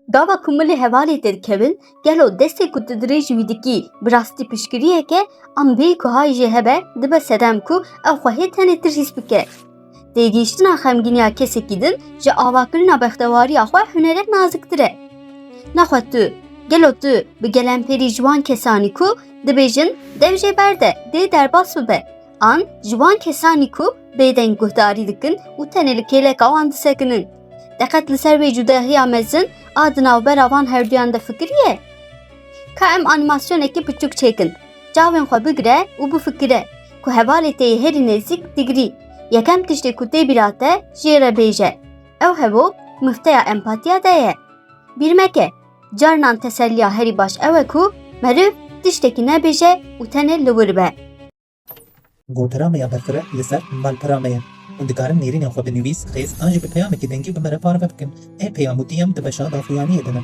Gava ku milê hevalê te dikevin, gelo destê ku tu dirêj wî dikî bi rastî piştgiriyeke an vê ku hayê jê hebe dibe sedem ku ew xwehê tenê tirhîs bike. Têgihîştina xemgîniya kesekî din ji avakirina bextewariya xwe hunerek naziktir e. Nexwe tu, gelo tu bi gelemperî ji wan kesanî ku dibêjin dev jê berde, dê derbas bibe. An ji wan kesanî ku bêdeng guhdarî dikin û tenê li kêleka wan disekinin. Deqet li ser vê cudahiya mezin a di navbera van herduyan de fikiriye. Ka em animasyonekî piçûk çêkin. Cavên xwe bigire û bifikire ku hevalê te yê herî nêzik digirî. Yekem tiştê ku tê bîra te jê re bêje. Ew hevok mifteya empatiya de ye. Bîrmeke, carinan teselliya herî baş ew e ku meriv tiştekî nebêje û tenê li wir be. Goteramaya berfire li ser malperameye. û dikarin nêrînên xwe binivîs, xêz an jî bi peyamekî dengî bi me re parve bikin. Ê peyamûtiyem di beşa daxuyaniyê de ne.